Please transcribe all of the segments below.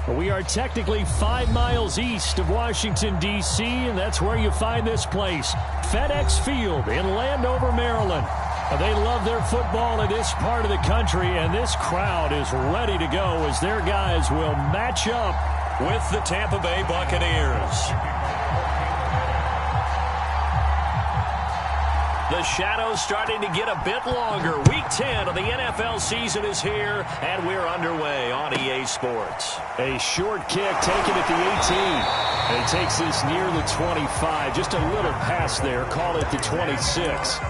We are technically 5 miles east of Washington, D.C., and that's where you find this place, FedEx Field in Landover, Maryland. They love their football in this part of the country, and this crowd is ready to go as their guys will match up with the Tampa Bay Buccaneers. The shadows starting to get a bit longer. Week 10 of the NFL season is here, and we're underway on EA Sports. A short kick taken at the 18. And it takes this near the 25. Just a little past there. Call it the 26.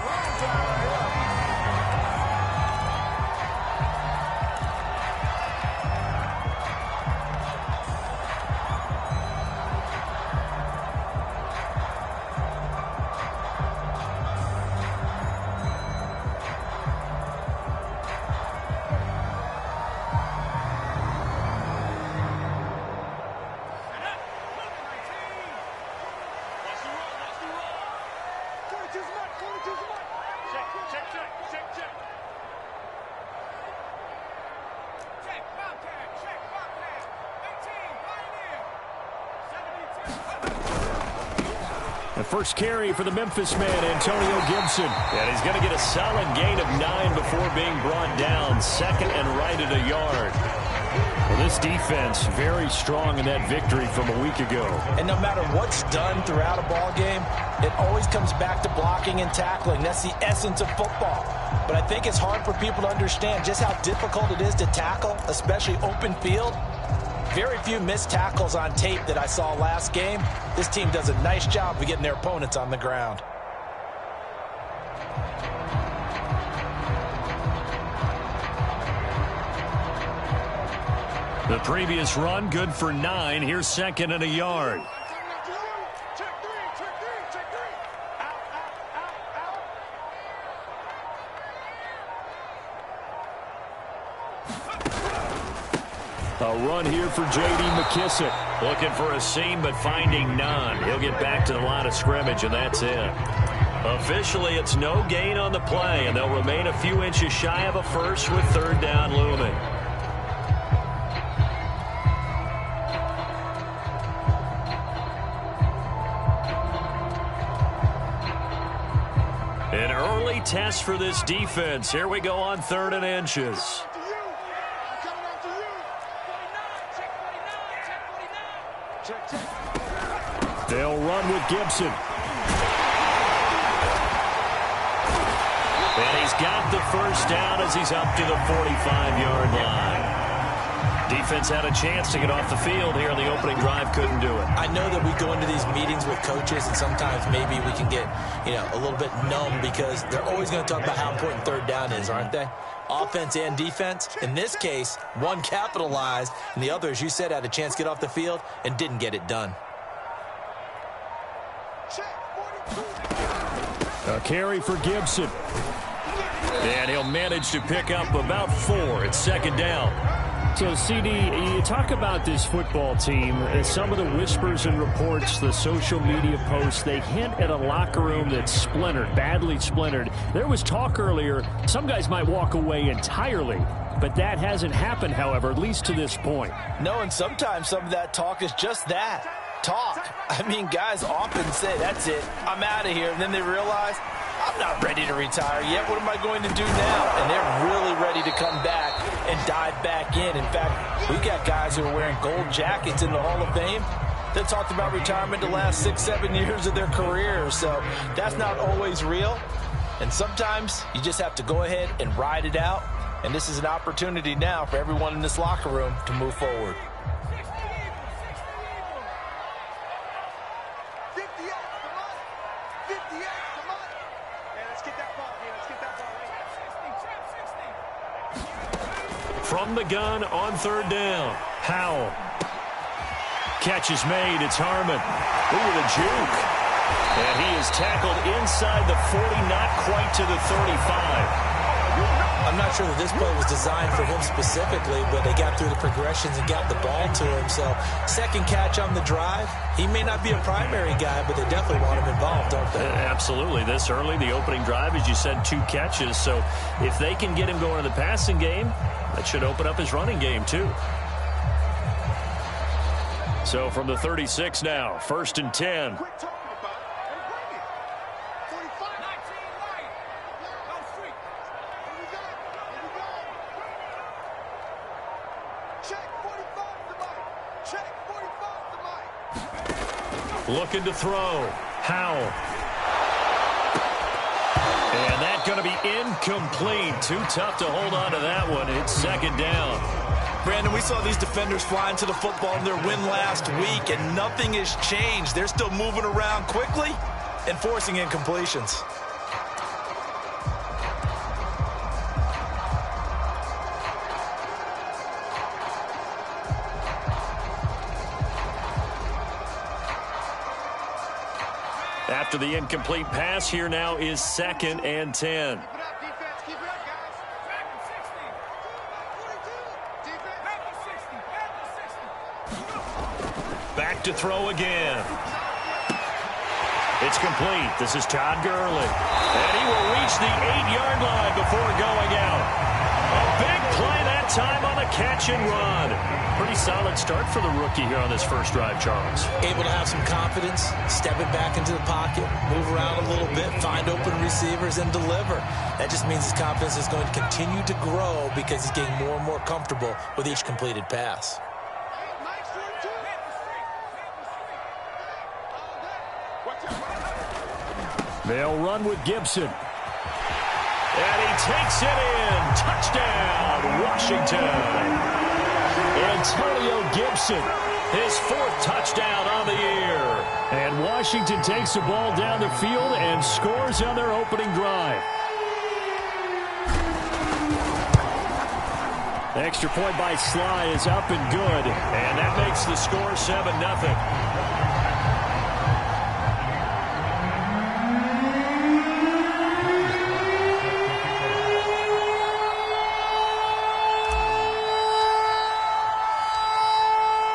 The first carry for the Memphis man, Antonio Gibson. And he's going to get a solid gain of 9 before being brought down. Second and right at a yard. Well, this defense very strong in that victory from a week ago. And no matter what's done throughout a ball game, it always comes back to blocking and tackling. That's the essence of football. But I think it's hard for people to understand just how difficult it is to tackle, especially open field. Very few missed tackles on tape that I saw last game. This team does a nice job of getting their opponents on the ground. The previous run, good for 9. Here's second and a yard. A run here for J.D. McKissick. Looking for a seam, but finding none. He'll get back to the line of scrimmage, and that's it. Officially, it's no gain on the play, and they'll remain a few inches shy of a first with third down looming. An early test for this defense. Here we go on 3rd and inches. They'll run with Gibson. And he's got the first down as he's up to the 45-yard line. Defense had a chance to get off the field here on the opening drive, couldn't do it. I know that we go into these meetings with coaches, and sometimes maybe we can get, a little bit numb because they're always going to talk about how important third down is, aren't they? Offense and defense. In this case, one capitalized, and the other, as you said, had a chance to get off the field and didn't get it done. A carry for Gibson. And he'll manage to pick up about 4 at second down. So, CD, you talk about this football team, and some of the whispers and reports, the social media posts, they hint at a locker room that's splintered, badly splintered. There was talk earlier, some guys might walk away entirely, but that hasn't happened, however, at least to this point. No, and sometimes some of that talk is just that, talk. I mean, guys often say, that's it, I'm out of here, and then they realize, I'm not ready to retire yet. What am I going to do now? And they're really ready to come back and dive back in. In fact, we've got guys who are wearing gold jackets in the Hall of Fame that talked about retirement the last 6-7 years of their career. So that's not always real. And sometimes you just have to go ahead and ride it out. And this is an opportunity now for everyone in this locker room to move forward. From the gun on 3rd down. Howell. Catch is made. It's Harmon. Look at the juke. And he is tackled inside the 40, not quite to the 35. I'm not sure that this play was designed for him specifically, but they got through the progressions and got the ball to him. So, second catch on the drive. He may not be a primary guy, but they definitely want him involved, don't they? Absolutely. This early, the opening drive, as you said, 2 catches. So, if they can get him going in the passing game, that should open up his running game, too. So from the 36 now, 1st and 10. Looking to throw. Howell. And that's going to be incomplete. Too tough to hold on to that one. It's 2nd down. Brandon, we saw these defenders fly into the football in their win last week, and nothing has changed. They're still moving around quickly and forcing incompletions. After the incomplete pass, here now is 2nd and 10. Back to throw again. It's complete. This is Todd Gurley. And he will reach the 8-yard line before going out. A big play that time on a catch and run. Pretty solid start for the rookie here on this first drive, Charles. Able to have some confidence, stepping back into the pocket, move around a little bit, find open receivers, and deliver. That just means his confidence is going to continue to grow because he's getting more and more comfortable with each completed pass. They'll run with Gibson. And he takes it in. Touchdown, Washington. Antonio Gibson, his 4th touchdown on the year. And Washington takes the ball down the field and scores on their opening drive. Extra point by Sly is up and good. And that makes the score 7-0.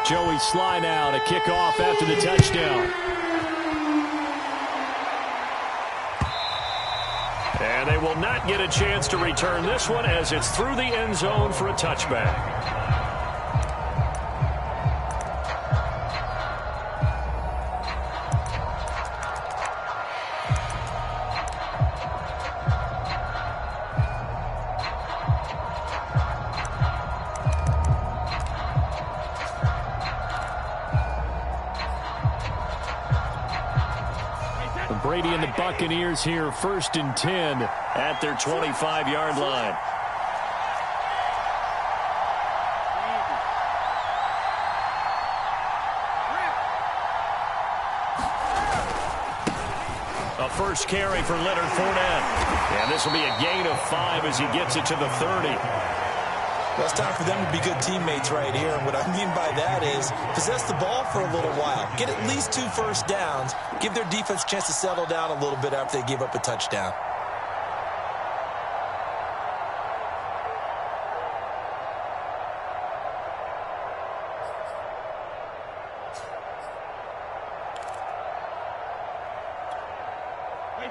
Joey Sly now to kick off after the touchdown. And they will not get a chance to return this one as it's through the end zone for a touchback. Brady and the Buccaneers here, 1st and 10 at their 25-yard line. A first carry for Leonard Fournette. And this will be a gain of 5 as he gets it to the 30. Well, it's time for them to be good teammates right here. And what I mean by that is possess the ball for a little while. Get at least 2 first downs. Give their defense a chance to settle down a little bit after they give up a touchdown.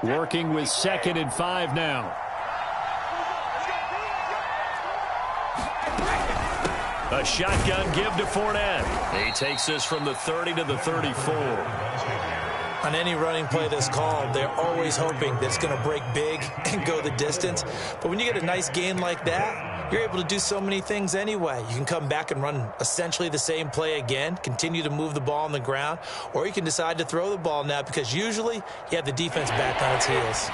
Working with 2nd and 5 now. A shotgun give to Fournette. He takes this from the 30 to the 34. On any running play that's called, they're always hoping that it's going to break big and go the distance. But when you get a nice gain like that, you're able to do so many things anyway. You can come back and run essentially the same play again, continue to move the ball on the ground, or you can decide to throw the ball now because usually you have the defense back on its heels.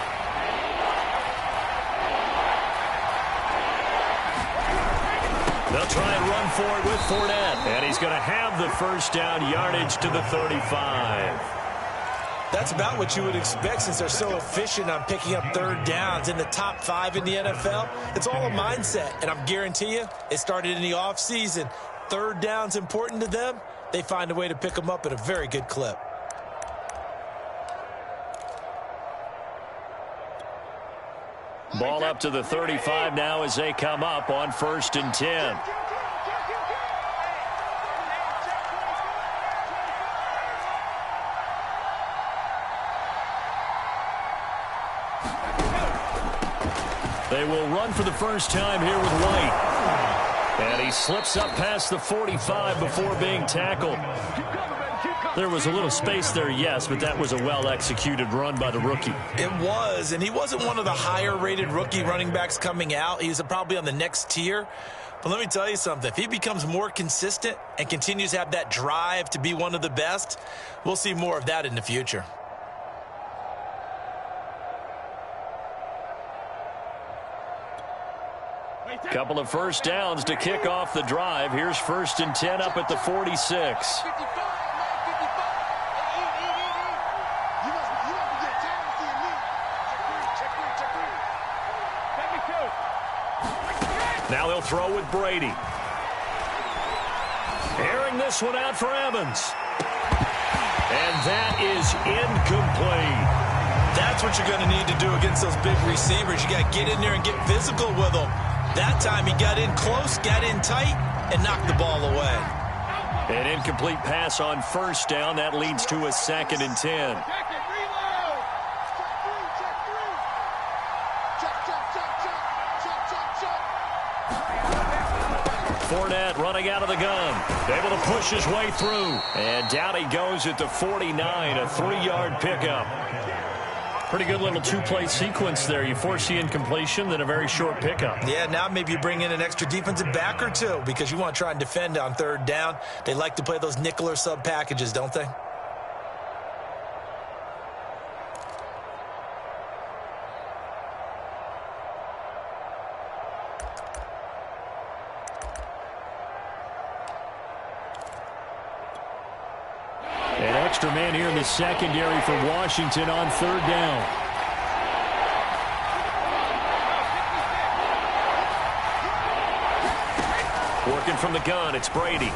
They'll try and run for it with Fournette. And he's going to have the first down, yardage to the 35. That's about what you would expect since they're so efficient on picking up 3rd downs in the top 5 in the NFL. It's all a mindset, and I'm guarantee you it started in the offseason. 3rd down's important to them. They find a way to pick them up at a very good clip. Ball up to the 35 now as they come up on 1st and 10. They will run for the first time here with White. And he slips up past the 45 before being tackled. There was a little space there, yes, but that was a well-executed run by the rookie. It was, and he wasn't one of the higher-rated rookie running backs coming out. He's probably on the next tier. But let me tell you something. If he becomes more consistent and continues to have that drive to be one of the best, we'll see more of that in the future. Couple of first downs to kick off the drive. Here's 1st and 10 up at the 46. Now they'll throw with Brady. Airing this one out for Evans. And that is incomplete. That's what you're going to need to do against those big receivers. You got to get in there and get physical with them. That time he got in close, got in tight, and knocked the ball away. An incomplete pass on 1st down. That leads to a 2nd and 10. Fournette running out of the gun. Able to push his way through. And down he goes at the 49, a 3-yard pickup. Pretty good little two-play sequence there. You force the incompletion, then a very short pickup. Yeah, now maybe you bring in an extra defensive back or two because you want to try and defend on 3rd down. They like to play those nickel or sub packages, don't they? An extra man here in the secondary for Washington on 3rd down. Working from the gun, it's Brady.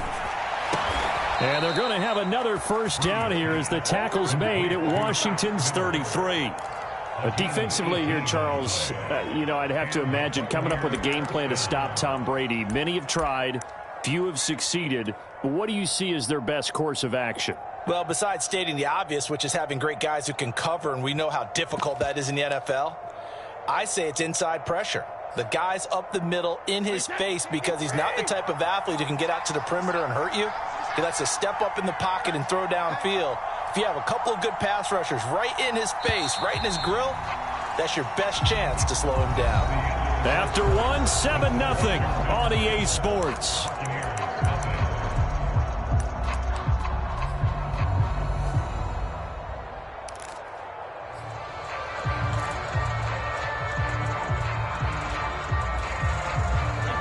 And they're going to have another 1st down here as the tackle's made at Washington's 33. But defensively here, Charles, I'd have to imagine coming up with a game plan to stop Tom Brady. Many have tried, few have succeeded. But what do you see as their best course of action? Well, besides stating the obvious, which is having great guys who can cover, and we know how difficult that is in the NFL, I say it's inside pressure. The guy's up the middle in his face because he's not the type of athlete who can get out to the perimeter and hurt you. He likes to step up in the pocket and throw downfield. If you have a couple of good pass rushers right in his face, right in his grill, that's your best chance to slow him down. After 7-0 on EA Sports.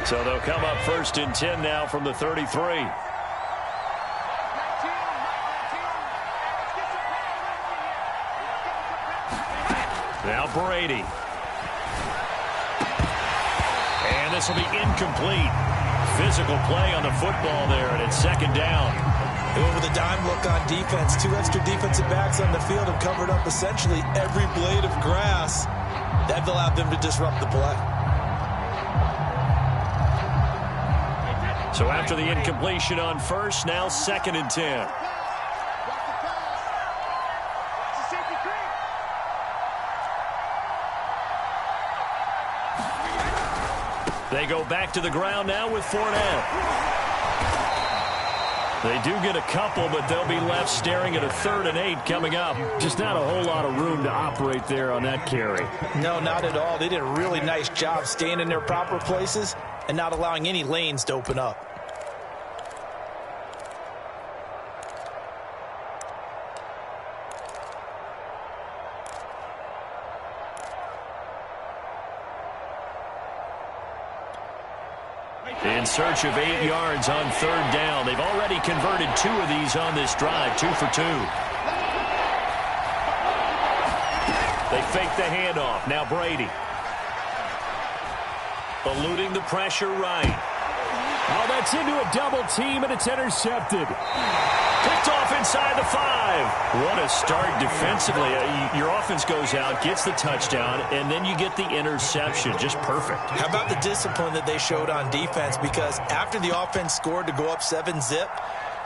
So they'll come up 1st and 10 now from the 33. Now Brady. And this will be incomplete. Physical play on the football there, and it's 2nd down. They went with a dime look on defense. 2 extra defensive backs on the field and covered up essentially every blade of grass. That allowed them to disrupt the play. So after the incompletion on 1st, now 2nd and 10. They go back to the ground now with Fournette. They do get a couple, but they'll be left staring at a 3rd and 8 coming up. Just not a whole lot of room to operate there on that carry. No, not at all. They did a really nice job staying in their proper places and not allowing any lanes to open up. In search of 8 yards on 3rd down. They've already converted 2 of these on this drive, 2 for 2. They fake the handoff. Now Brady. Eluding the pressure right. Oh, that's into a double team, and it's intercepted. Picked off inside the 5. What a start defensively. Your offense goes out, gets the touchdown, and then you get the interception. Just perfect. How about the discipline that they showed on defense? Because after the offense scored to go up 7-zip,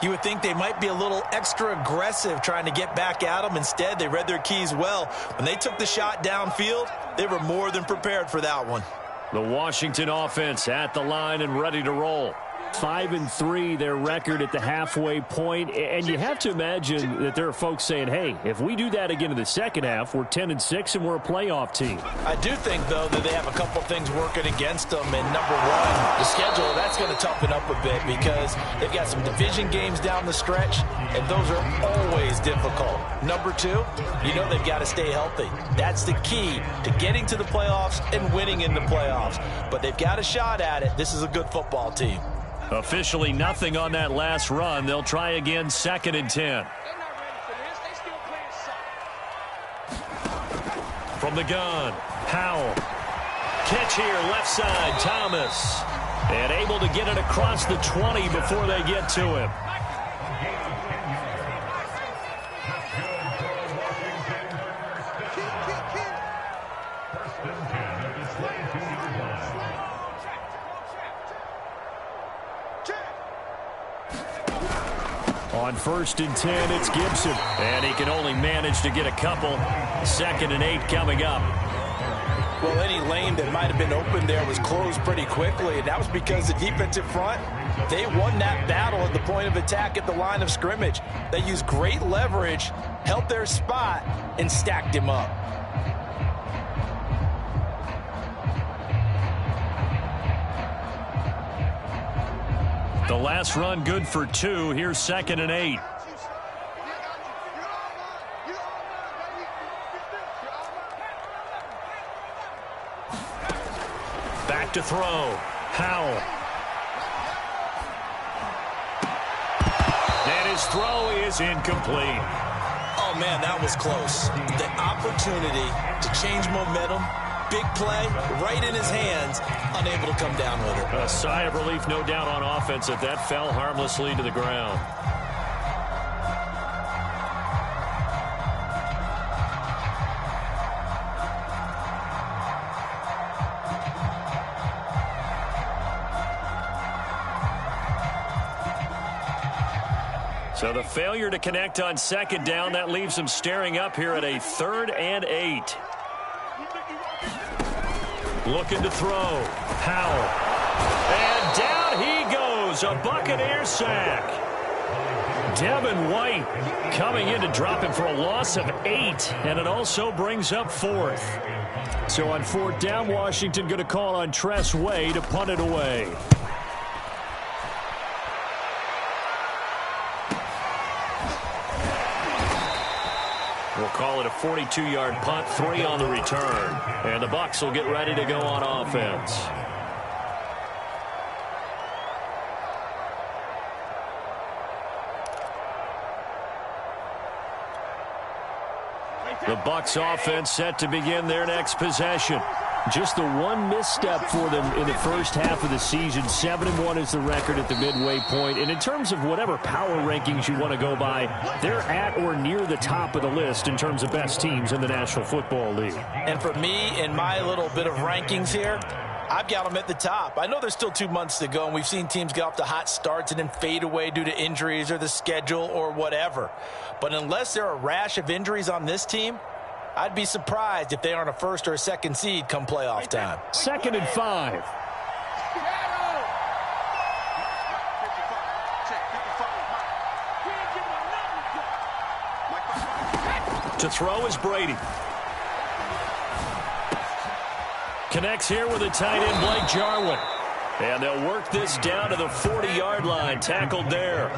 you would think they might be a little extra aggressive trying to get back at them. Instead, they read their keys well. When they took the shot downfield, they were more than prepared for that one. The Washington offense at the line and ready to roll. 5-3 their record at the halfway point, and you have to imagine that there are folks saying, hey, if we do that again in the second half, we're 10-6 and we're a playoff team. I do think, though, that they have a couple things working against them, and number one, the schedule, that's going to toughen up a bit because they've got some division games down the stretch, and those are always difficult. Number two, you know they've got to stay healthy. That's the key to getting to the playoffs and winning in the playoffs, but they've got a shot at it. This is a good football team. Officially nothing on that last run. They'll try again, 2nd and 10. From the gun, Howell. Catch here, left side, Thomas. And able to get it across the 20 before they get to him. On 1st and 10, it's Gibson. And he can only manage to get a couple. 2nd and 8 coming up. Well, any lane that might have been open there was closed pretty quickly, and that was because the defensive front, they won that battle at the point of attack at the line of scrimmage. They used great leverage, held their spot, and stacked him up. The last run good for 2. Here's 2nd and 8. Back to throw. Howell. And his throw is incomplete. Oh, man, that was close. The opportunity to change momentum, big play, right in his hands, unable to come down with it. A sigh of relief, no doubt, on offense that fell harmlessly to the ground. So the failure to connect on 2nd down, that leaves them staring up here at a 3rd and 8. Looking to throw. Howell. And down he goes. A Buccaneer sack. Devin White coming in to drop him for a loss of 8. And it also brings up 4th. So on 4th down, Washington going to call on Tress Way to punt it away. We'll call it a 42-yard punt, 3 on the return. And the Bucs will get ready to go on offense. The Bucs offense set to begin their next possession. Just the one misstep for them in the first half of the season. 7-1 is the record at the midway point. And in terms of whatever power rankings you want to go by, they're at or near the top of the list in terms of best teams in the National Football League. And for me, in my little bit of rankings here, I've got them at the top. I know there's still 2 months to go, and we've seen teams get off to hot starts and then fade away due to injuries or the schedule or whatever. But unless there are a rash of injuries on this team, I'd be surprised if they aren't a 1st or a 2nd seed come playoff time. 2nd and 5. To throw is Brady. Connects here with a tight end, Blake Jarwin. And they'll work this down to the 40-yard line. Tackled there.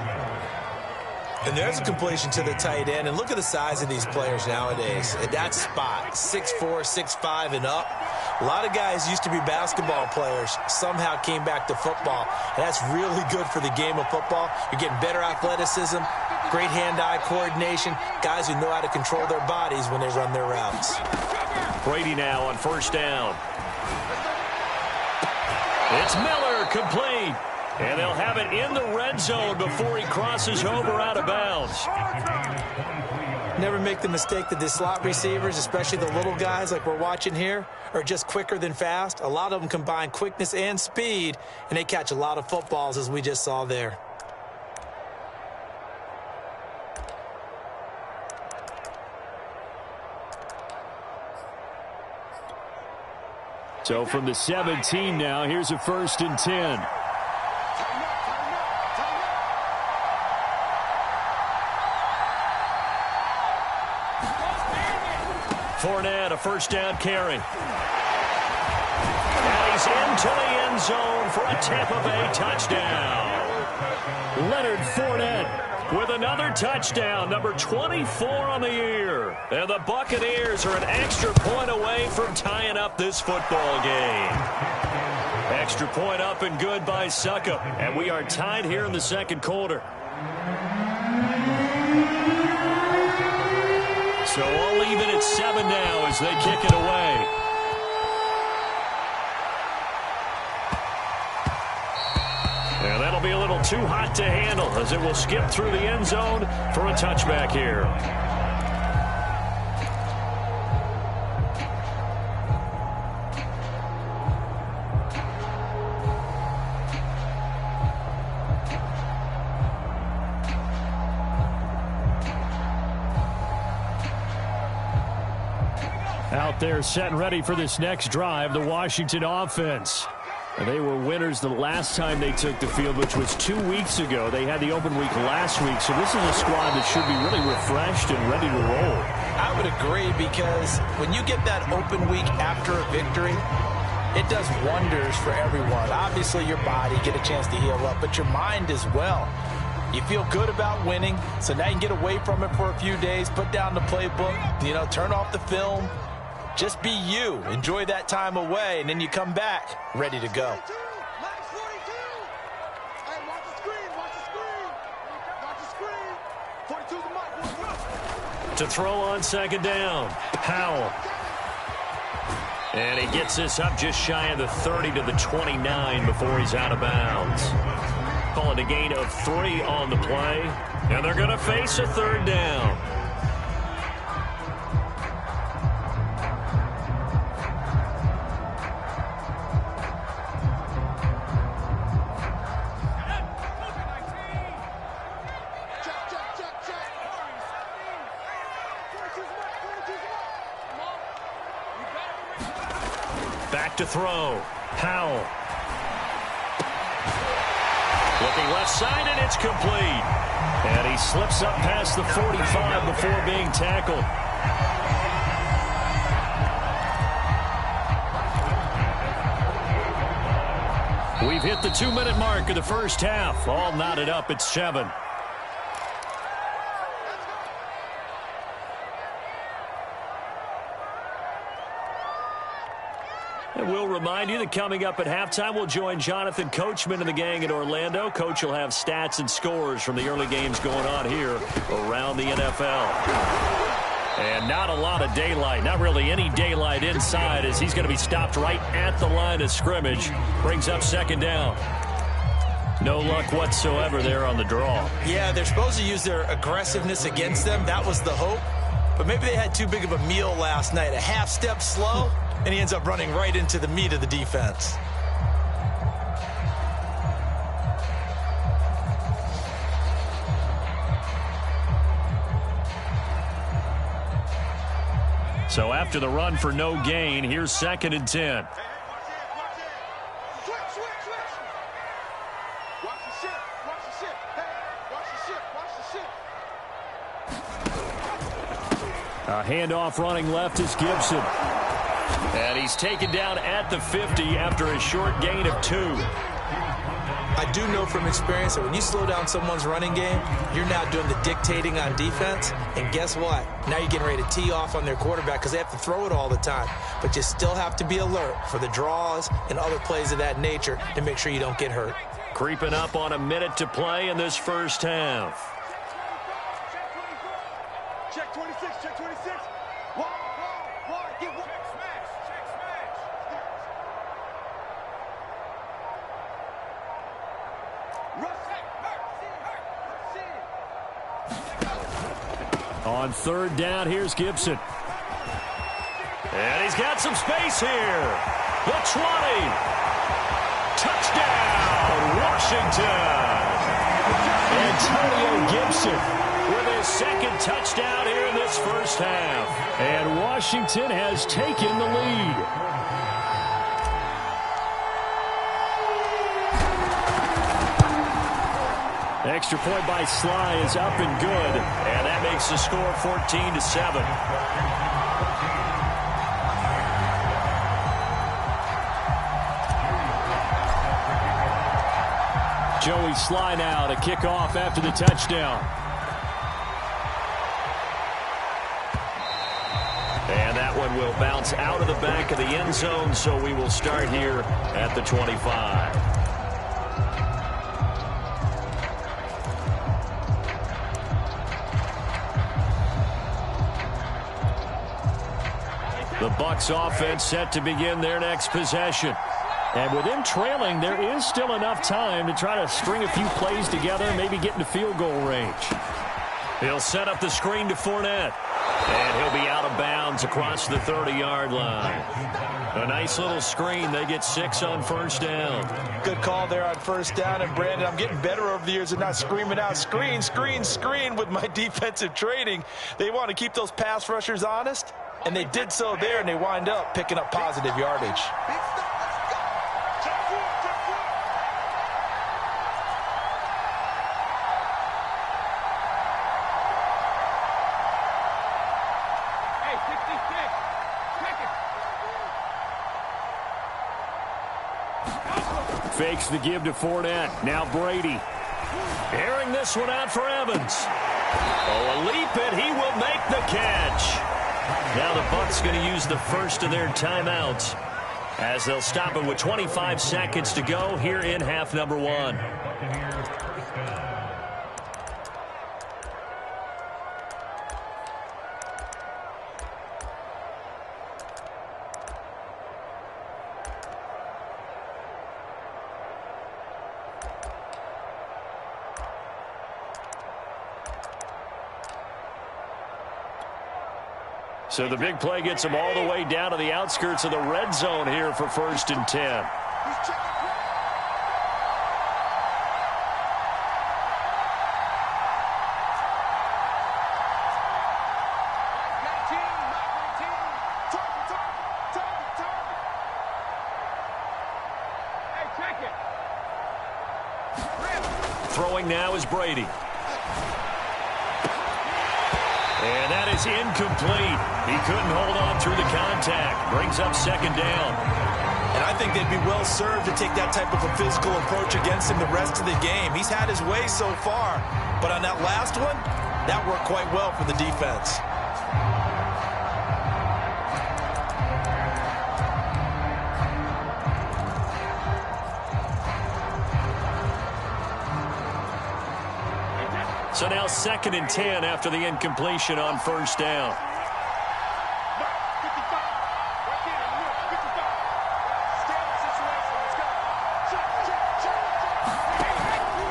And there's a completion to the tight end. And look at the size of these players nowadays. At that spot, 6'4", 6'5", and up. A lot of guys used to be basketball players, somehow came back to football. And that's really good for the game of football. You're getting better athleticism, great hand-eye coordination, guys who know how to control their bodies when they run their routes. Brady now on 1st down. It's Miller, complete. And they'll have it in the red zone before he crosses over out of bounds. Never make the mistake that the slot receivers, especially the little guys like we're watching here, are just quicker than fast. A lot of them combine quickness and speed, and they catch a lot of footballs, as we just saw there. So from the 17 now, here's a 1st and 10. Fournette, a 1st down carry. And he's into the end zone for a Tampa Bay touchdown. Leonard Fournette with another touchdown, number 24 on the year. And the Buccaneers are an extra point away from tying up this football game. Extra point up and good by Suckup. And we are tied here in the 2nd quarter. So all even at 7 now as they kick it away. And that'll be a little too hot to handle as it will skip through the end zone for a touchback here. Out there set and ready for this next drive, the Washington offense. They were winners the last time they took the field, which was 2 weeks ago. They had the open week last week, so this is a squad that should be really refreshed and ready to roll. I would agree, because when you get that open week after a victory, it does wonders for everyone. Obviously, your body get a chance to heal up, but your mind as well. You feel good about winning, so now you can get away from it for a few days, put down the playbook, turn off the film. Just be you. Enjoy that time away, and then you come back ready to go. To throw on 2nd down, Powell. And he gets this up just shy of the 30 to the 29 before he's out of bounds. Call it a gain of 3 on the play, and they're going to face a 3rd down. Back to throw. Powell. Looking left side, and it's complete. And he slips up past the 45 before being tackled. We've hit the 2-minute mark of the first half. All knotted up at 7. And we'll remind you that coming up at halftime, we'll join Jonathan Coachman and the gang in Orlando. Coach will have stats and scores from the early games going on here around the NFL. And not a lot of daylight, not really any daylight inside, as he's going to be stopped right at the line of scrimmage. Brings up 2nd down. No luck whatsoever there on the draw. Yeah, they're supposed to use their aggressiveness against them. That was the hope. But maybe they had too big of a meal last night. A half step slow, and he ends up running right into the meat of the defense. So after the run for no gain, here's 2nd and 10. A handoff running left is Gibson. And he's taken down at the 50 after a short gain of 2. I do know from experience that when you slow down someone's running game, you're now doing the dictating on defense. And guess what? Now you're getting ready to tee off on their quarterback because they have to throw it all the time. But you still have to be alert for the draws and other plays of that nature to make sure you don't get hurt. Creeping up on a minute to play in this first half. Check 26, check 26. Wide, get one. Check smash. On 3rd down, here's Gibson. And he's got some space here. The 20. Touchdown, Washington. Antonio Gibson with his 2nd touchdown here in this first half. And Washington has taken the lead. Extra point by Sly is up and good. And that makes the score 14-7. Joey Sly now to kick off after the touchdown. And that one will bounce out of the back of the end zone, so we will start here at the 25. The Bucs offense set to begin their next possession. And with them trailing, there is still enough time to try to string a few plays together and maybe get into field goal range. He'll set up the screen to Fournette. And he'll be out of bounds across the 30-yard line. A nice little screen. They get 6 on first down. Good call there on first down. And, Brandon, I'm getting better over the years of not screaming out, screen, screen, screen with my defensive training. They want to keep those pass rushers honest, and they did so there, and they wind up picking up positive yardage. Fakes the give to Fournette. Now Brady. Airing this one out for Evans. Oh, a leap, and he will make the catch. Now the Bucs going to use the first of their timeouts as they'll stop it with 25 seconds to go here in half number 1. So the big play gets them all the way down to the outskirts of the red zone here for 1st and 10. Throwing now is Brady. And that is incomplete. He couldn't hold on through the contact. Brings up 2nd down. And I think they'd be well served to take that type of a physical approach against him the rest of the game. He's had his way so far. But on that last one, that worked quite well for the defense. So now 2nd and 10 after the incompletion on first down.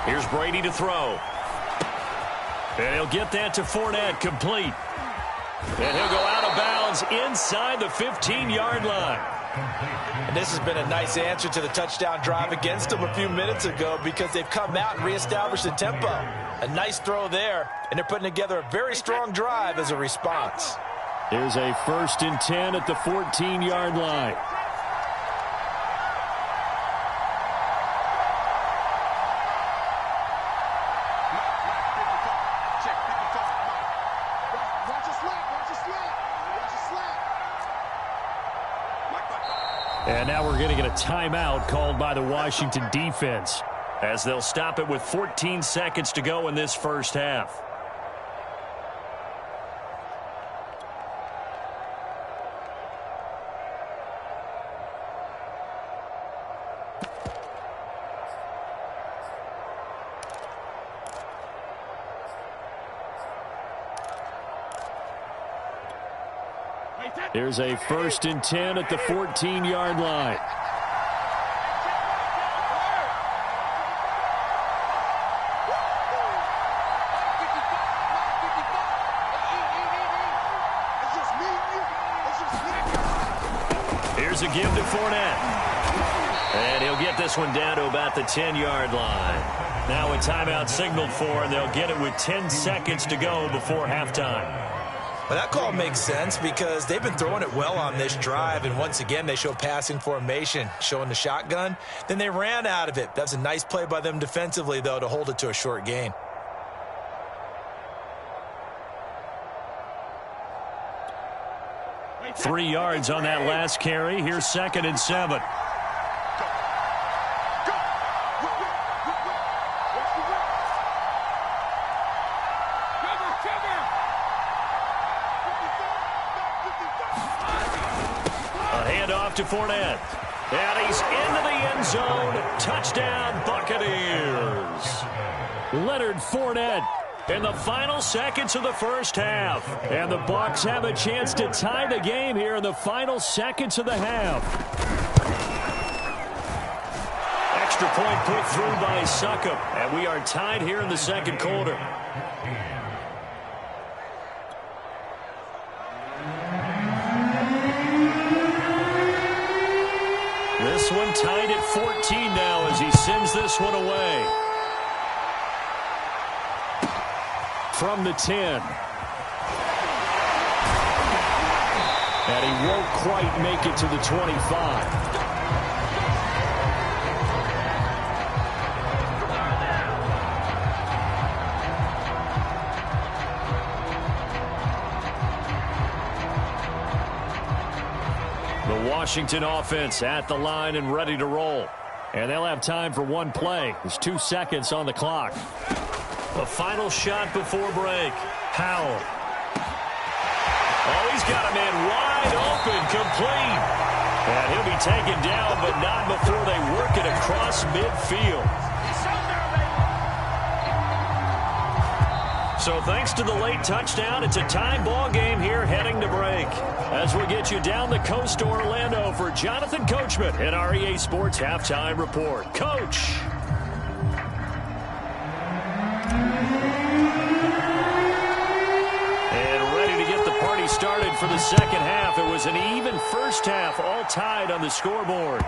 Here's Brady to throw. And he'll get that to Fournette, complete. And he'll go out of bounds inside the 15-yard line. And this has been a nice answer to the touchdown drive against them a few minutes ago because they've come out and reestablished the tempo. A nice throw there, and they're putting together a very strong drive as a response. Here's a 1st and 10 at the 14-yard line. And now we're going to get a timeout called by the Washington defense as they'll stop it with 14 seconds to go in this first half. Here's a 1st and 10 at the 14-yard line. Here's a give to Fournette. And he'll get this one down to about the 10-yard line. Now a timeout signaled for, and they'll get it with 10 seconds to go before halftime. Well, that call makes sense because they've been throwing it well on this drive, and once again, they show passing formation, showing the shotgun. Then they ran out of it. That's a nice play by them defensively, though, to hold it to a short gain. Three yards on that last carry. Here's 2nd and 7. To Fournette. And he's into the end zone. Touchdown, Buccaneers. Leonard Fournette in the final seconds of the first half. And the Bucs have a chance to tie the game here in the final seconds of the half. Extra point put through by Succop. And we are tied here in the second quarter. This one tied at 14 now as he sends this one away. From the 10. And he won't quite make it to the 25. Washington offense at the line and ready to roll. And they'll have time for one play. There's 2 seconds on the clock. The final shot before break. Howell. Oh, he's got a man wide open, complete. And he'll be taken down, but not before they work it across midfield. So thanks to the late touchdown, it's a tie ball game here heading to break. As we get you down the coast to Orlando for Jonathan Coachman at our EA Sports Halftime Report. Coach. And ready to get the party started for the second half. It was an even first half, all tied on the scoreboard.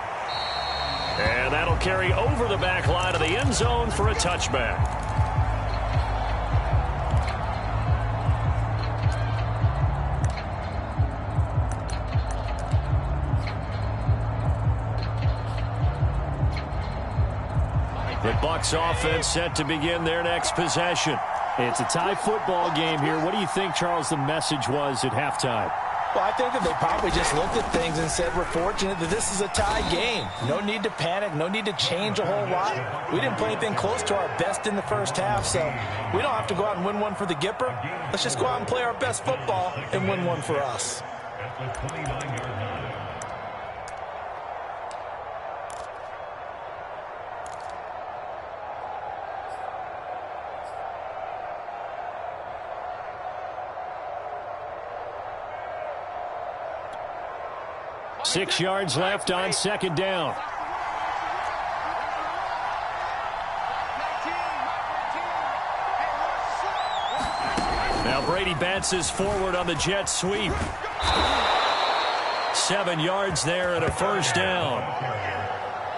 And that'll carry over the back line of the end zone for a touchback. The Bucs offense set to begin their next possession. It's a tie football game here. What do you think, Charles, the message was at halftime? Well, I think that they probably just looked at things and said, we're fortunate that this is a tie game. No need to panic. No need to change a whole lot. We didn't play anything close to our best in the first half, so we don't have to go out and win one for the Gipper. Let's just go out and play our best football and win one for us. At the 29-yard line. 6 yards left on second down. Now Brady bounces forward on the jet sweep. 7 yards there and a first down.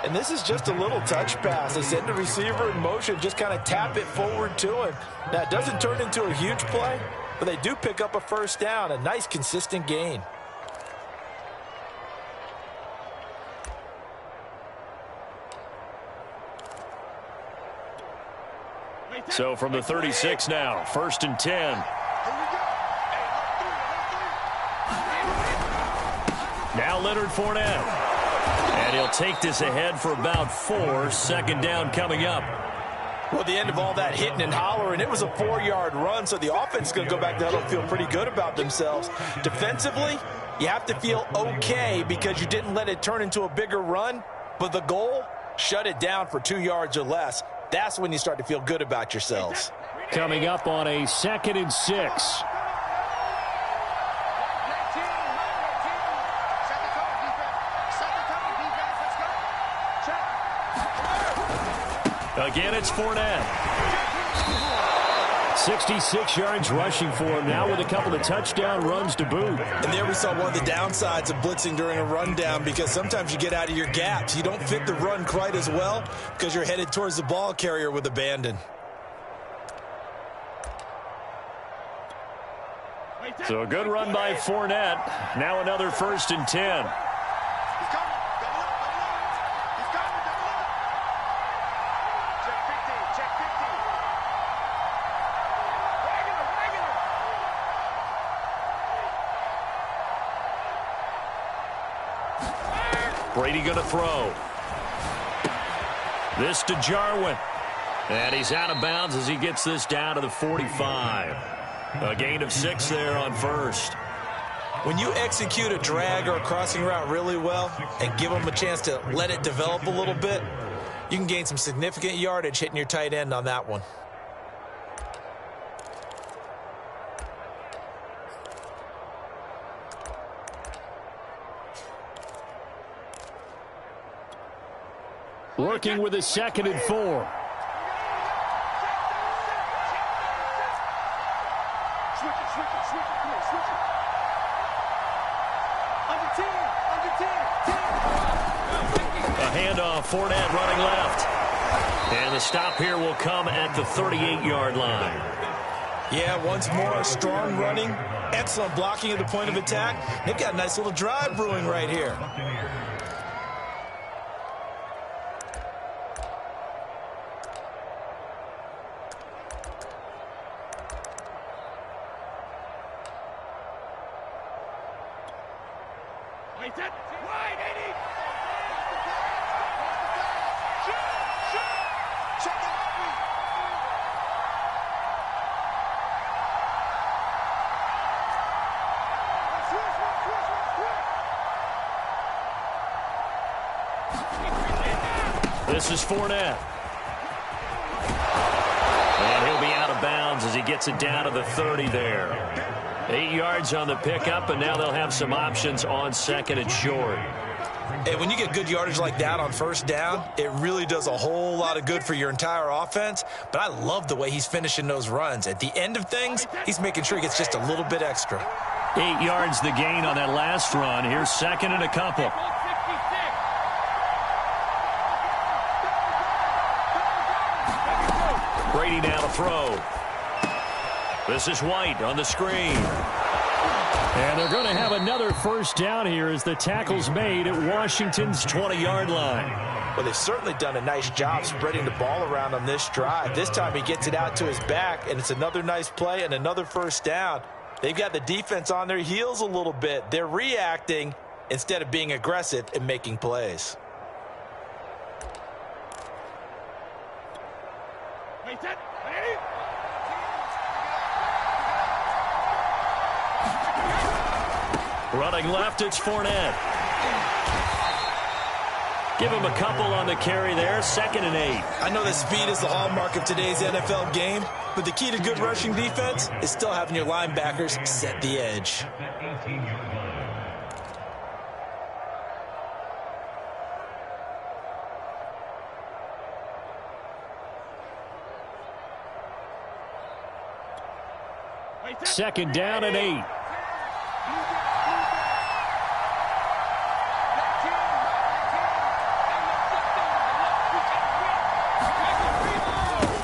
And this is just a little touch pass. They send the receiver in motion, just kind of tap it forward to him. Now, it doesn't turn into a huge play, but they do pick up a first down, a nice, consistent gain. So from the 36 now, 1st and 10. Now Leonard Fournette. And he'll take this ahead for about 4. Second down coming up. Well, the end of all that hitting and hollering, it was a 4-yard run, so the offense is going to go back to huddle and feel pretty good about themselves. Defensively, you have to feel okay because you didn't let it turn into a bigger run, but the goal, shut it down for 2 yards or less. That's when you start to feel good about yourselves. Coming up on a 2nd and 6. Again, it's Fournette. 66 yards rushing for him now with a couple of touchdown runs to boot. And there we saw one of the downsides of blitzing during a rundown because sometimes you get out of your gaps. You don't fit the run quite as well because you're headed towards the ball carrier with abandon. So a good run by Fournette. Now another 1st and 10. Brady going to throw. This to Jarwin. And he's out of bounds as he gets this down to the 45. A gain of 6 there on 1st. When you execute a drag or a crossing route really well and give them a chance to let it develop a little bit, you can gain some significant yardage hitting your tight end on that one. Working with a 2nd and 4. A handoff, Fournette running left. And the stop here will come at the 38-yard line. Yeah, once more, strong running, excellent blocking at the point of attack. They've got a nice little drive brewing right here. This is Fournette. And he'll be out of bounds as he gets it down to the 30 there. 8 yards on the pickup, and now they'll have some options on 2nd and short. And when you get good yardage like that on 1st down, it really does a whole lot of good for your entire offense. But I love the way he's finishing those runs. At the end of things, he's making sure he gets just a little bit extra. 8 yards the gain on that last run. Here's 2nd and a couple. Brady now to throw. This is White on the screen. And they're going to have another 1st down here as the tackle's made at Washington's 20-yard line. Well, they've certainly done a nice job spreading the ball around on this drive. This time he gets it out to his back, and it's another nice play and another 1st down. They've got the defense on their heels a little bit. They're reacting instead of being aggressive and making plays. Running left, it's Fournette. Give him a couple on the carry there, 2nd and 8. I know that speed is the hallmark of today's NFL game, but the key to good rushing defense is still having your linebackers set the edge. Second down and 8.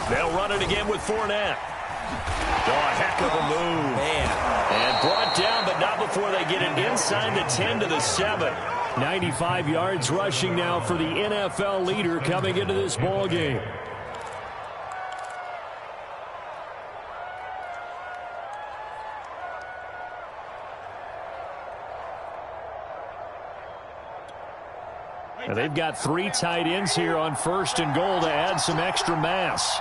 They'll run it again with Fournette. Oh, a heck of a move. Man. And brought down, but not before they get it inside the 10 to the 7. 95 yards rushing now for the NFL leader coming into this ball game. And they've got 3 tight ends here on 1st and goal to add some extra mass.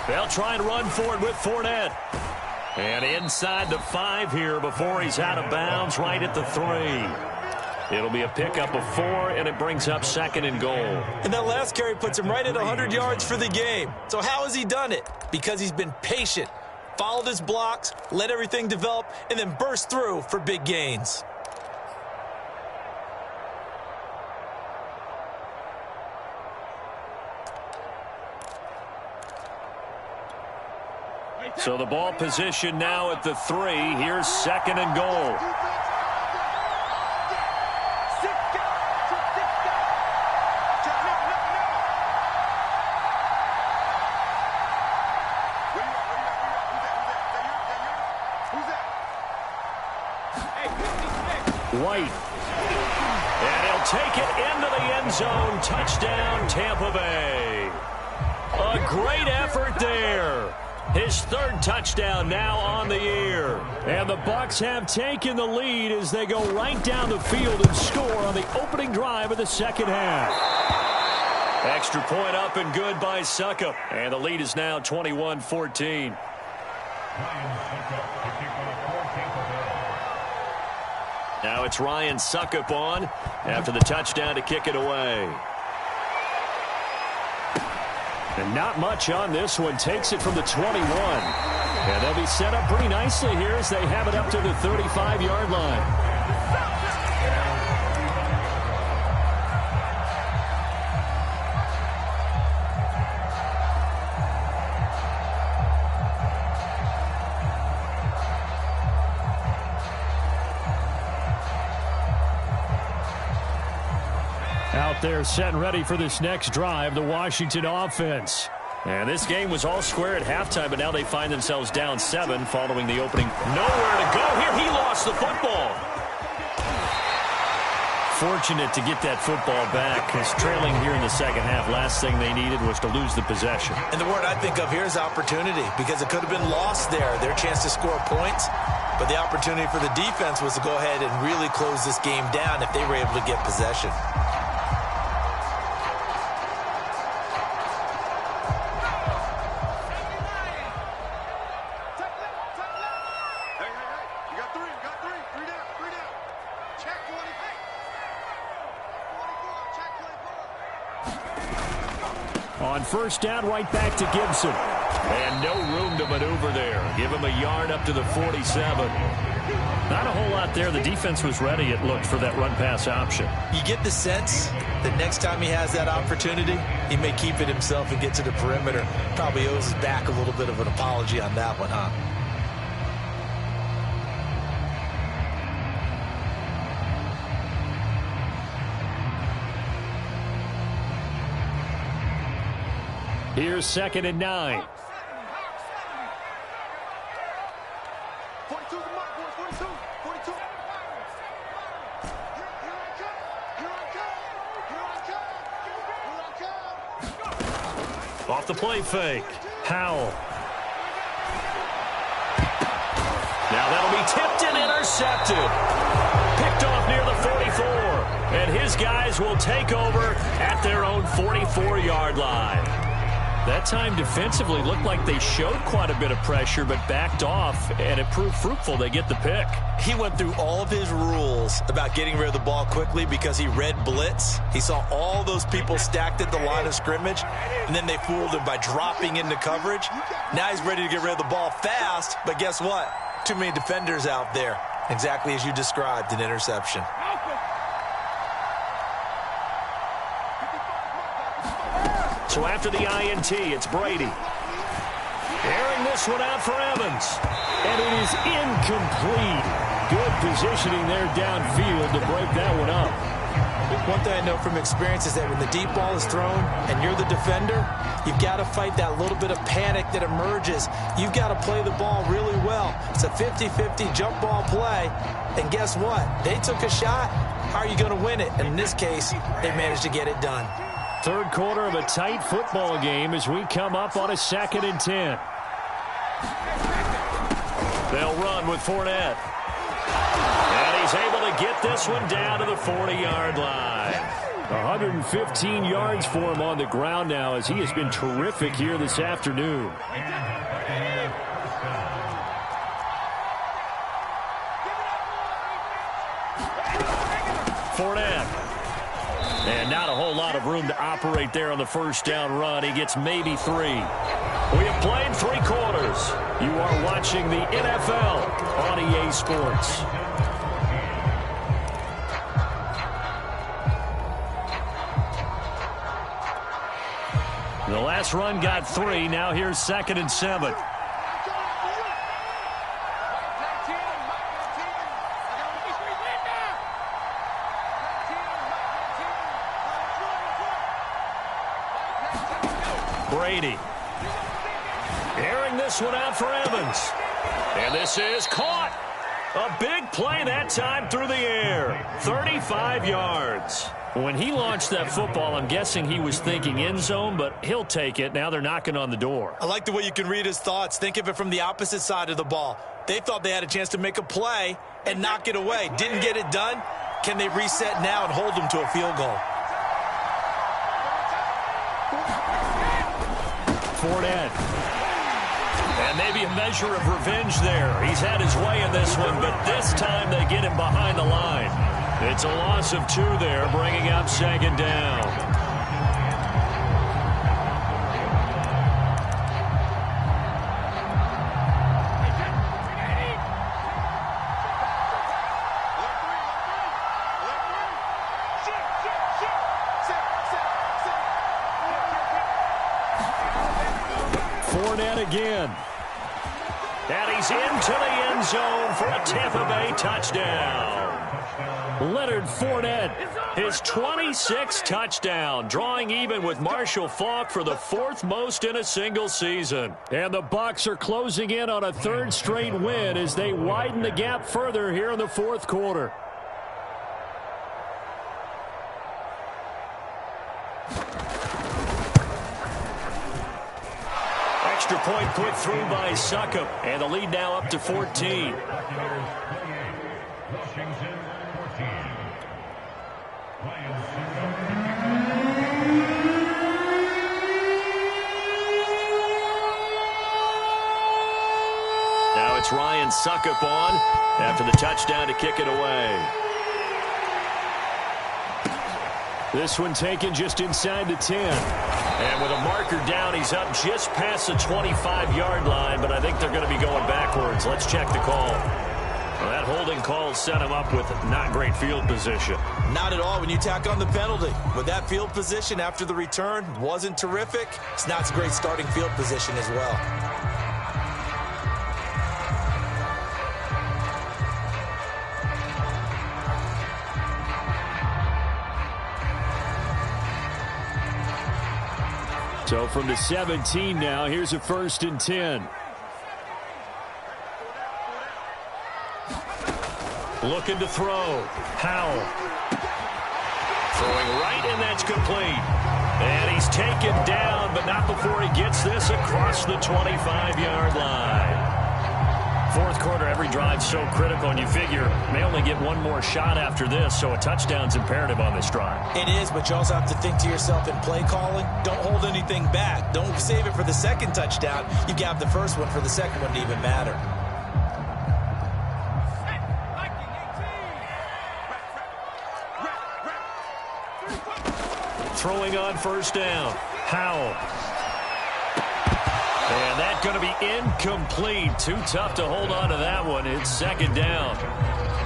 They'll try and run for it with Fournette. And inside the 5 here before he's out of bounds right at the 3. It'll be a pickup of 4, and it brings up 2nd and goal. And that last carry puts him right at 100 yards for the game. So how has he done it? Because he's been patient, followed his blocks, let everything develop, and then burst through for big gains. So the ball position now at the 3. Here's 2nd and goal. White. And he'll take it into the end zone. Touchdown, Tampa Bay. A great effort there. His third touchdown now on the year. And the Bucs have taken the lead as they go right down the field and score on the opening drive of the second half. Extra point up and good by Succop. And the lead is now 21-14. Now it's Ryan Succop on after the touchdown to kick it away. And not much on this one. Takes it from the 21. And they'll be set up pretty nicely here as they have it up to the 35-yard line. Out there set and ready for this next drive, the Washington offense. And this game was all square at halftime, but now they find themselves down 7 following the opening. Nowhere to go here. He lost the football. Fortunate to get that football back, because trailing here in the second half, last thing they needed was to lose the possession. And the word I think of here is opportunity, because it could have been lost there, their chance to score points. But the opportunity for the defense was to go ahead and really close this game down if they were able to get possession. On first down, right back to Gibson. And no room to maneuver there. Give him a yard up to the 47. Not a whole lot there. The defense was ready, it looked, for that run-pass option. You get the sense that next time he has that opportunity, he may keep it himself and get to the perimeter. Probably owes his back a little bit of an apology on that one, huh? Here's 2nd and 9. 42 the mark, boys. 42. 42. Off the play fake. Howell. Now that'll be tipped and intercepted. Picked off near the 44. And his guys will take over at their own 44-yard line. That time defensively looked like they showed quite a bit of pressure but backed off, and it proved fruitful. They get the pick. He went through all of his rules about getting rid of the ball quickly because he read blitz. He saw all those people stacked at the line of scrimmage, and then they fooled him by dropping into coverage. Now he's ready to get rid of the ball fast, but guess what? Too many defenders out there. Exactly as you described, an interception. So after the INT, it's Brady. Airing this one out for Evans. And it is incomplete. Good positioning there downfield to break that one up. One thing I know from experience is that when the deep ball is thrown and you're the defender, you've got to fight that little bit of panic that emerges. You've got to play the ball really well. It's a 50-50 jump ball play. And guess what? They took a shot. How are you going to win it? And in this case, they managed to get it done. Third quarter of a tight football game as we come up on a 2nd and 10. They'll run with Fournette. And he's able to get this one down to the 40-yard line. 115 yards for him on the ground now as he has been terrific here this afternoon. Fournette. And not a whole lot of room to operate there on the first down run. He gets maybe 3. We have played 3 quarters. You are watching the NFL on EA Sports. The last run got 3. Now here's 2nd and 7. Brady. Airing this one out for Evans. And this is caught. A big play that time through the air. 35 yards. When he launched that football, I'm guessing he was thinking end zone, but he'll take it. Now they're knocking on the door. I like the way you can read his thoughts. Think of it from the opposite side of the ball. They thought they had a chance to make a play and knock it away. Didn't get it done. Can they reset now and hold them to a field goal? Fournette. And maybe a measure of revenge there. He's had his way in this one, but this time they get him behind the line. It's a loss of 2 there, bringing up second down. Fournette again. And he's into the end zone for a Tampa Bay touchdown. Leonard Fournette, his 26th touchdown, drawing even with Marshall Faulk for the 4th most in a single season. And the Bucs are closing in on a 3rd straight win as they widen the gap further here in the 4th quarter. Extra point put through by Succop, and the lead now up to 14. Now it's Ryan Succop on after the touchdown to kick it away. This one taken just inside the 10. And with a marker down, he's up just past the 25-yard line, but I think they're going to be going backwards. Let's check the call. Well, that holding call set him up with not great field position. Not at all when you tack on the penalty. With that field position after the return wasn't terrific. It's not a great starting field position as well. So from the 17 now, here's a 1st and 10. Looking to throw. Howell. Throwing right, and that's complete. And he's taken down, but not before he gets this across the 25-yard line. 4th quarter, every drive so critical, and you figure may only get one more shot after this, so a touchdown's imperative on this drive. It is, but you also have to think to yourself in play calling, don't hold anything back. Don't save it for the 2nd touchdown. You got the 1st one for the 2nd one to even matter. Throwing on 1st down. Howell. And that's going to be incomplete. Too tough to hold on to that one. It's 2nd down.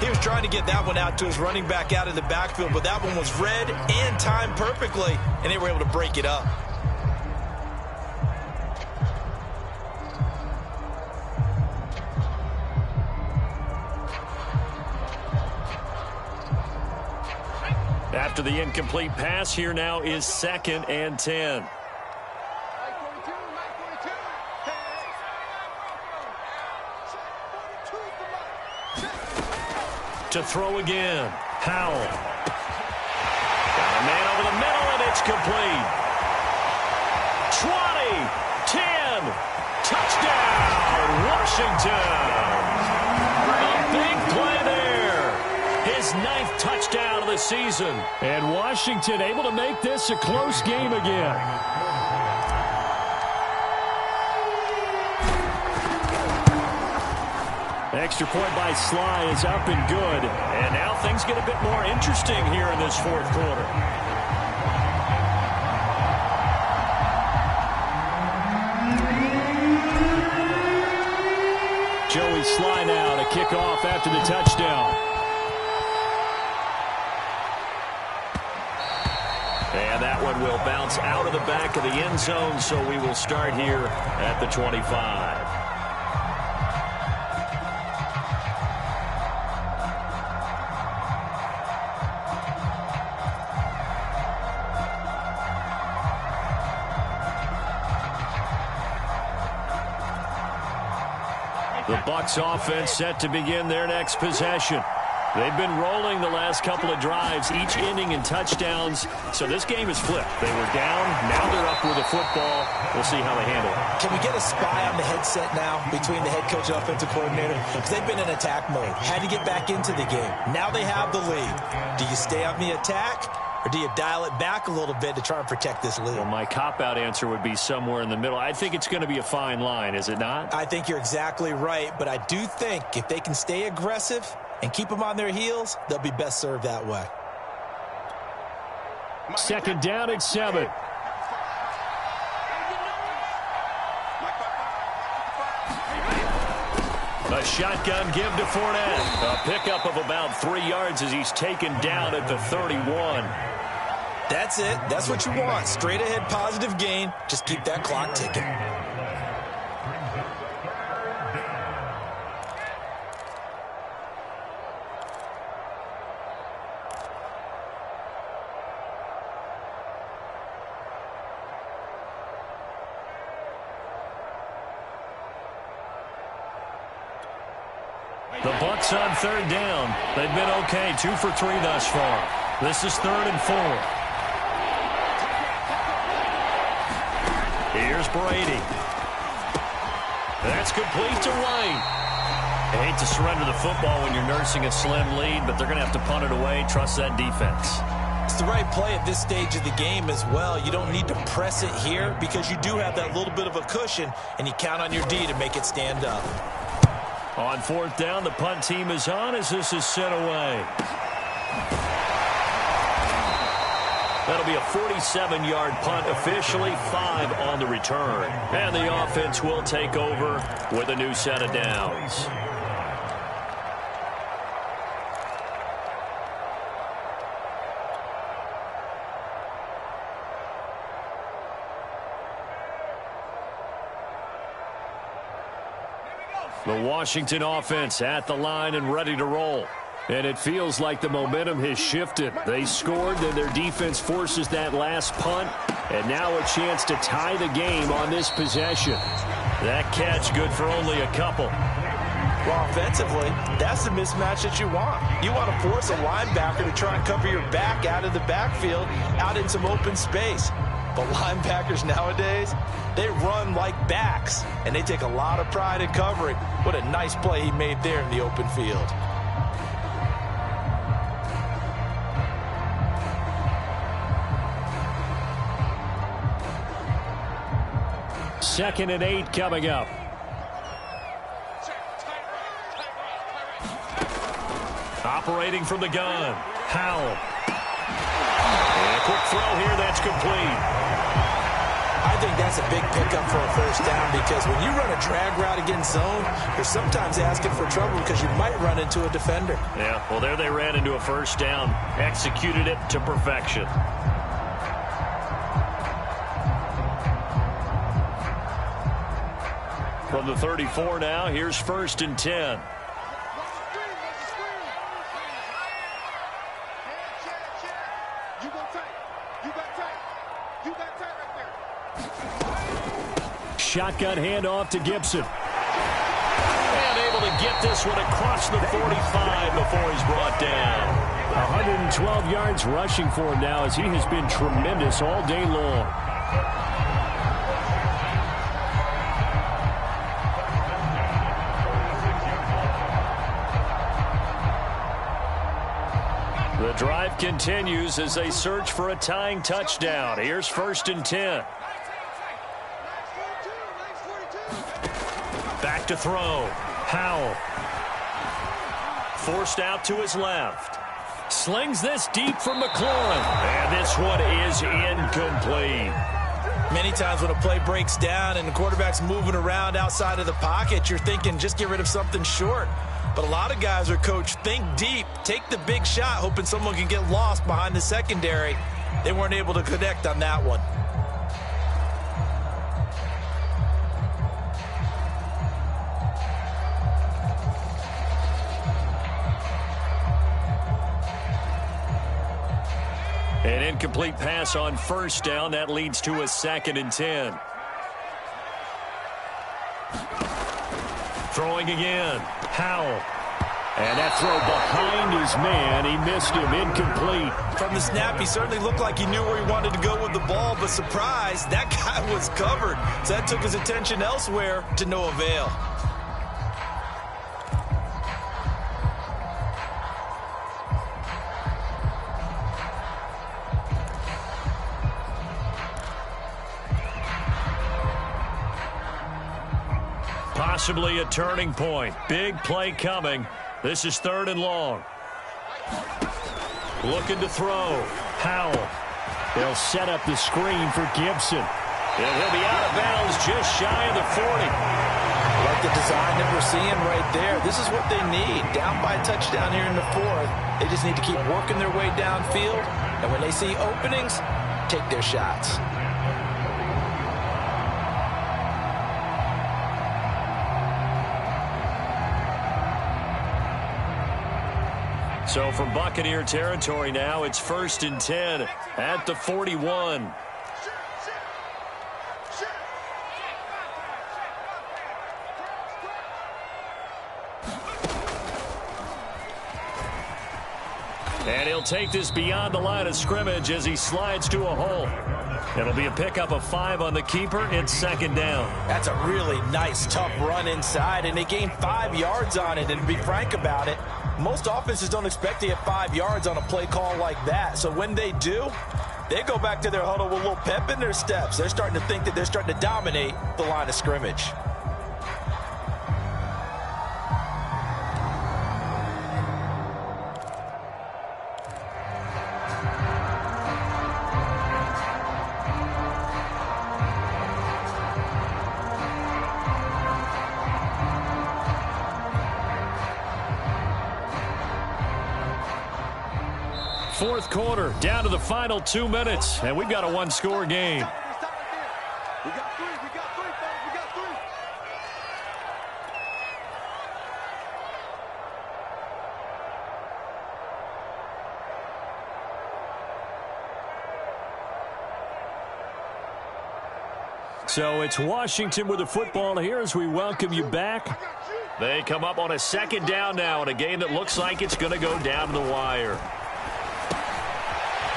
He was trying to get that one out to his running back out of the backfield, but that one was read and timed perfectly, and they were able to break it up. After the incomplete pass, here now is 2nd and 10. To throw again. Howell. Got a man over the middle, and it's complete. 20, 10, touchdown, Washington. A big play there. His 9th touchdown of the season. And Washington able to make this a close game again. Extra point by Sly is up and good. And now things get a bit more interesting here in this 4th quarter. Joey Sly now to kick off after the touchdown. And that one will bounce out of the back of the end zone, so we will start here at the 25. The Bucs offense set to begin their next possession. They've been rolling the last couple of drives, each ending in touchdowns. So this game is flipped. They were down. Now they're up with the football. We'll see how they handle it. Can we get a spy on the headset now between the head coach and offensive coordinator? Because they've been in attack mode. Had to get back into the game. Now they have the lead. Do you stay on the attack, or do you dial it back a little bit to try and protect this lead? Well, my cop-out answer would be somewhere in the middle. I think it's going to be a fine line, is it not? I think you're exactly right, but I do think if they can stay aggressive and keep them on their heels, they'll be best served that way. Second down at 7. A shotgun give to Fournette. A pickup of about 3 yards as he's taken down at the 31. That's it. That's what you want. Straight ahead positive gain. Just keep that clock ticking. The Bucs on third down. They've been okay, 2 for 3 thus far. This is 3rd and 4. Here's Brady. That's complete to White. I hate to surrender the football when you're nursing a slim lead, but they're going to have to punt it away. Trust that defense. It's the right play at this stage of the game as well. You don't need to press it here because you do have that little bit of a cushion, and you count on your D to make it stand up. On 4th down, the punt team is on as this is sent away. That'll be a 47-yard punt, officially 5 on the return. And the offense will take over with a new set of downs. The Washington offense at the line and ready to roll. And it feels like the momentum has shifted. They scored, then their defense forces that last punt. And now a chance to tie the game on this possession. That catch good for only a couple. Well, offensively, that's the mismatch that you want. You want to force a linebacker to try and cover your back out of the backfield, out in some open space. But linebackers nowadays, they run like backs, and they take a lot of pride in covering. What a nice play he made there in the open field. Second and 8 coming up. Operating from the gun, Howell. And a quick throw here, that's complete. I think that's a big pickup for a first down because when you run a drag route against zone, you're sometimes asking for trouble because you might run into a defender. Yeah, well, there they ran into a first down, executed it to perfection. From the 34 now, here's 1st and 10. Shotgun handoff to Gibson. And able to get this one across the 45 before he's brought down. 112 yards rushing for him now as he has been tremendous all day long. The drive continues as they search for a tying touchdown. Here's 1st and 10. Back to throw. Howell. Forced out to his left. Slings this deep from McLaurin. And this one is incomplete. Many times when a play breaks down and the quarterback's moving around outside of the pocket, you're thinking just get rid of something short. But a lot of guys are coached, think deep, take the big shot, hoping someone can get lost behind the secondary. They weren't able to connect on that one. An incomplete pass on 1st down. That leads to a 2nd and 10. Throwing again. Howell. And that throw behind his man. He missed him. Incomplete. From the snap, he certainly looked like he knew where he wanted to go with the ball, but surprise, that guy was covered. So that took his attention elsewhere to no avail. Possibly a turning point. Big play coming. This is 3rd and long. Looking to throw. Howell. They'll set up the screen for Gibson. And he'll be out of bounds just shy of the 40. Like the design that we're seeing right there. This is what they need. Down by a touchdown here in the 4th. They just need to keep working their way downfield. And when they see openings, take their shots. So from Buccaneer territory now, it's 1st and 10 at the 41. And he'll take this beyond the line of scrimmage as he slides to a hole. It'll be a pickup of 5 on the keeper. It's 2nd down. That's a really nice, tough run inside, and they gained 5 yards on it. And to be frank about it, most offenses don't expect to get 5 yards on a play call like that. So when they do, they go back to their huddle with a little pep in their steps. They're starting to think that they're starting to dominate the line of scrimmage. Fourth quarter, down to the final 2 minutes, and we've got a one-score game. We got three, fellas, we got 3. So it's Washington with the football here as we welcome you back. They come up on a 2nd down now in a game that looks like it's going to go down to the wire.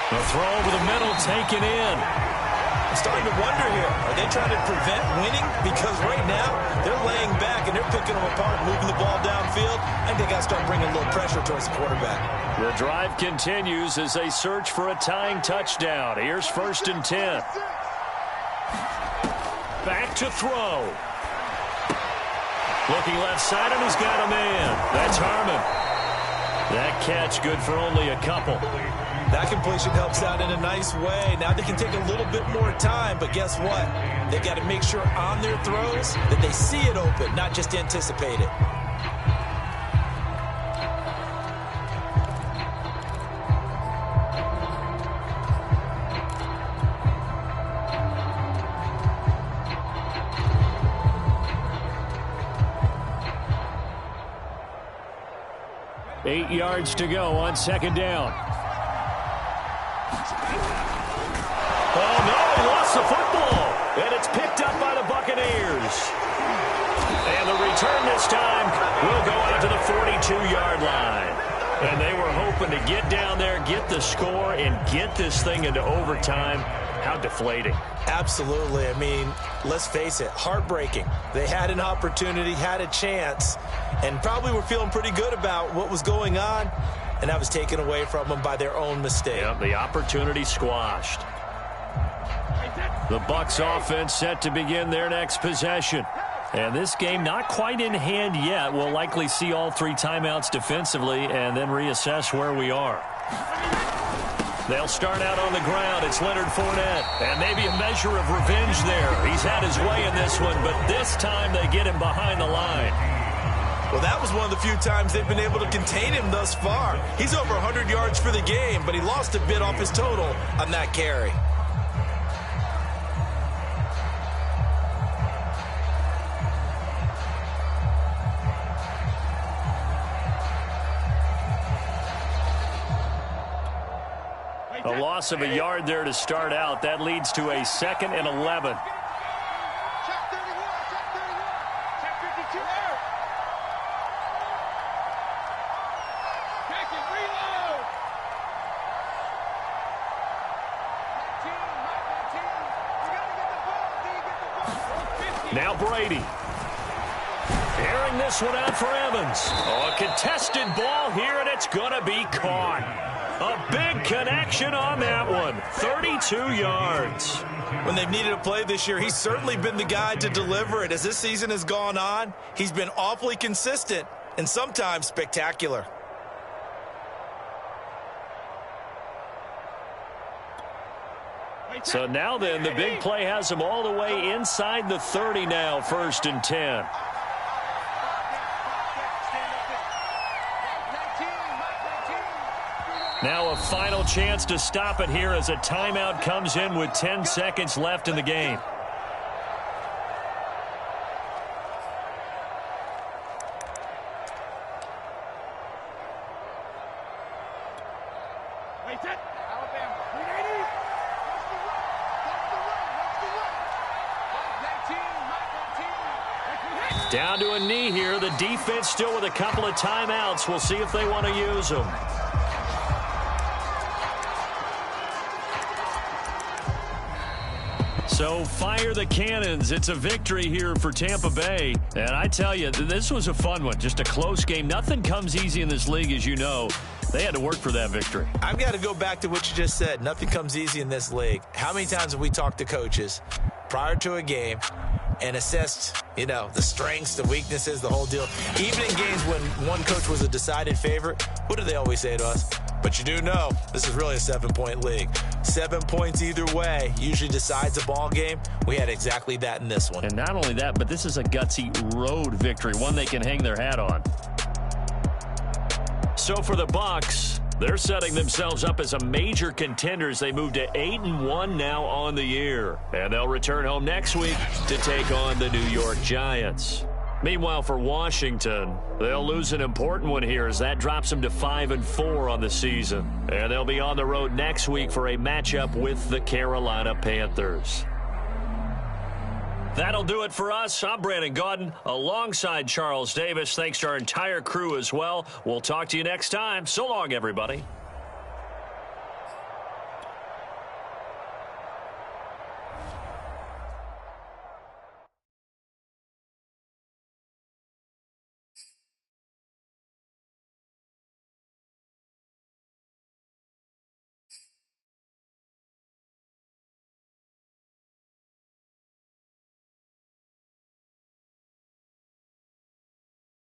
The throw over the middle taken in. I'm starting to wonder here, are they trying to prevent winning? Because right now, they're laying back and they're picking them apart, moving the ball downfield. I think they got to start bringing a little pressure towards the quarterback. The drive continues as they search for a tying touchdown. Here's 1st and 10. Back to throw. Looking left side, and he's got a man. That's Harmon. That catch good for only a couple. That completion helps out in a nice way. Now they can take a little bit more time, but guess what? They got to make sure on their throws that they see it open, not just anticipate it. Eight yards to go on 2nd down. Oh, no, he lost the football. And it's picked up by the Buccaneers. And the return this time will go out to the 42-yard line. And they were hoping to get down there, get the score, and get this thing into overtime. How deflating. Absolutely. I mean, let's face it, heartbreaking. They had an opportunity, had a chance, and probably were feeling pretty good about what was going on, and that was taken away from them by their own mistake. Yeah, the opportunity squashed. The Bucs offense set to begin their next possession. And this game not quite in hand yet. We'll likely see all 3 timeouts defensively and then reassess where we are. They'll start out on the ground. It's Leonard Fournette. And maybe a measure of revenge there. He's had his way in this one, but this time they get him behind the line. Well, that was one of the few times they've been able to contain him thus far. He's over 100 yards for the game, but he lost a bit off his total on that carry. A loss of a yard there to start out. That leads to a 2nd and 11. Check 31, check 31, check 52. Brady. Airing this one out for Evans. Oh, a contested ball here, and it's going to be caught. A big connection on that one. 32 yards. When they've needed a play this year, he's certainly been the guy to deliver it. As this season has gone on, he's been awfully consistent and sometimes spectacular. So now then, the big play has him all the way inside the 30 now, 1st and 10. Now a final chance to stop it here as a timeout comes in with 10 seconds left in the game. Down to a knee here. The defense still with a couple of timeouts. We'll see if they want to use them. So fire the cannons. It's a victory here for Tampa Bay. And I tell you, this was a fun one. Just a close game. Nothing comes easy in this league, as you know. They had to work for that victory. I've got to go back to what you just said. Nothing comes easy in this league. How many times have we talked to coaches prior to a game and assessed, the strengths, the weaknesses, the whole deal? Even in games when one coach was a decided favorite, what do they always say to us? But you do know this is really a 7-point league. 7 points either way usually decides a ball game. We had exactly that in this one. And not only that, but this is a gutsy road victory, one they can hang their hat on. So for the Bucs, they're setting themselves up as a major contenders. They move to 8-1 now on the year. And they'll return home next week to take on the New York Giants. Meanwhile, for Washington, they'll lose an important one here as that drops them to 5-4 on the season. And they'll be on the road next week for a matchup with the Carolina Panthers. That'll do it for us. I'm Brandon Gaudin alongside Charles Davis. Thanks to our entire crew as well. We'll talk to you next time. So long, everybody.